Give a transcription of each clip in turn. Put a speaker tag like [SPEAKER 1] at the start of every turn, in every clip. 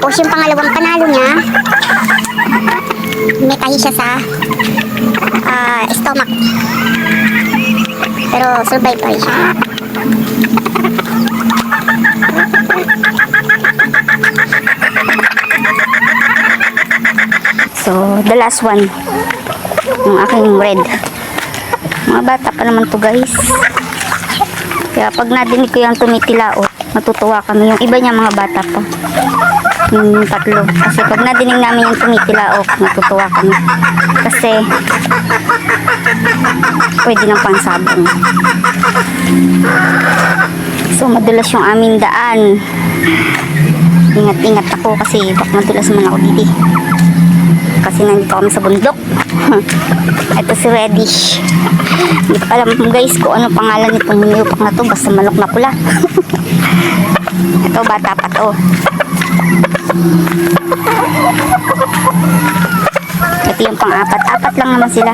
[SPEAKER 1] Tapos yung pangalawang panalo niya, may tahi siya sa stomach. Pero survive pa rin siya. So, the last one, yung aking red. Mga bata pa naman to guys. Kaya pag nadinig ko yung tumitilaot, matutuwa kami. Yung iba niya mga bata pa. Yung tatlo. Kasi pag nadinig namin yung tumitilaok, matutuwa kami. Kasi pwede ng pansabong. So, madulas yung aming daan. Ingat-ingat ako kasi bak madulas man ako dito. Kasi nandito kami sa bundok. Ito si Reddish. Hindi ko alam guys kung ano pangalan nitong muniupak na to. Basta manok na pula. Ito bata pa to. Ito yung pang-apat. Apat lang naman sila.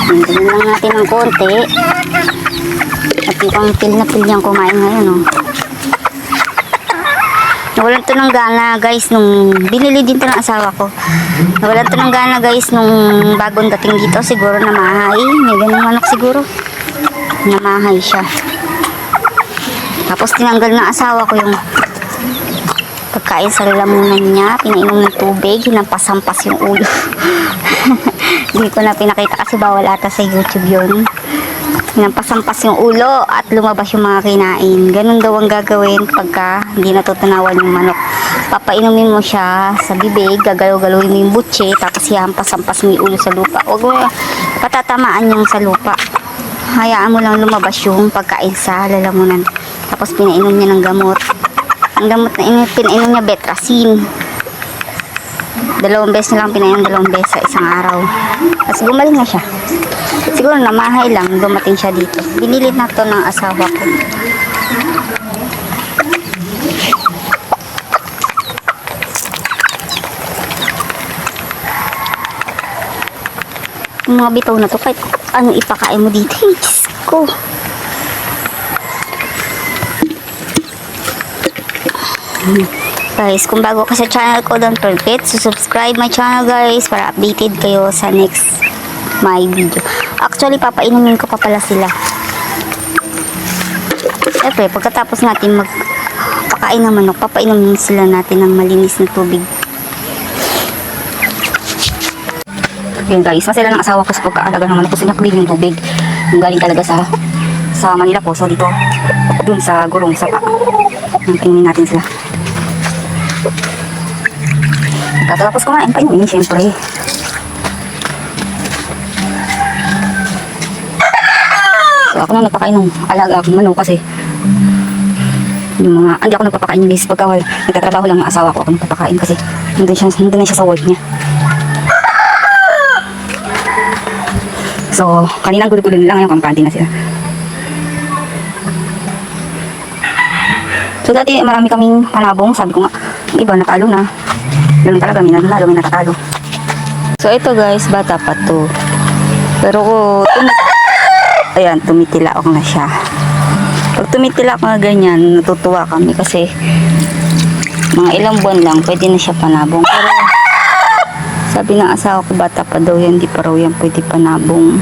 [SPEAKER 1] Hintayin lang natin ng konti. At yung pil na pil niyang kumain ngayon, oh. Nawalan to ng gana guys nung binili din to ng asawa ko. Nawalan to ng gana guys nung bagong dating dito. Siguro namahay. May ganung manok siguro. Namahay siya. Tapos tinanggal ng asawa ko yung pagkain sa lalamunan niya. Pinainom ng tubig. Hinampas-hampas yung ulo. Hindi ko na pinakita kasi bawal ata sa YouTube yun. Hinampas-hampas yung ulo at lumabas yung mga kinain. Ganun daw ang gagawin pagka hindi natutunawan yung manok. Papainumin mo siya sa bibig, gagalaw-galawin mo yung butche, tapos hihampas-hampas mo yung ulo sa lupa. Huwag mo patatamaan yung sa lupa. Hayaan mo lang lumabas yung pagkain sa lalamunan. Tapos pinainom niya ng gamot. Ang gamot na pinainom niya Betracin. 2 beses na lang pinainom, 2 beses sa isang araw. Tapos gumaling na siya. Siguro namahay lang, dumating siya dito. Binili na to ng asawa ko. Yung mga bitaw na to, kahit ano ipakain mo dito, Diyos ko. Guys, kung bago ka sa channel ko, don't forget to subscribe my channel guys para updated kayo sa next my video. Actually, papainumin ko pa pala sila. Siyempre, pagkatapos natin magpakain ng manok, papainumin sila natin ng malinis na tubig. Yun guys, masaya ng asawa ko sa pagkaalaga ng manok. Gusto niya clean yung tubig. Yung galing talaga sa Manila po. So dito, dun sa gurong sapa. Painumin natin sila. Tapos kumain pa yun, siyempre. So ako na nagpakain ng alaga akong manok kasi yung mga, hindi ako nagpapakain guys. Pagka nagtatrabaho lang ng asawa ko, ako nagpapakain kasi nandun na siya sa work niya. So kaninang gulo-gulo lang yung kampante na sila. So dati marami kaming panabong, sabi ko nga, yung iba natalo na. Ganun talaga, may nanalo, may natatalo. So ito guys, bata pa to. Pero ayan, tumitilaok na siya. Pag tumitilaok na ganyan, natutuwa kami kasi mga ilang buwan lang, pwede na siya panabong. Pero sabi ng asawa ko, bata pa daw yan, di pa raw yan pwede panabong.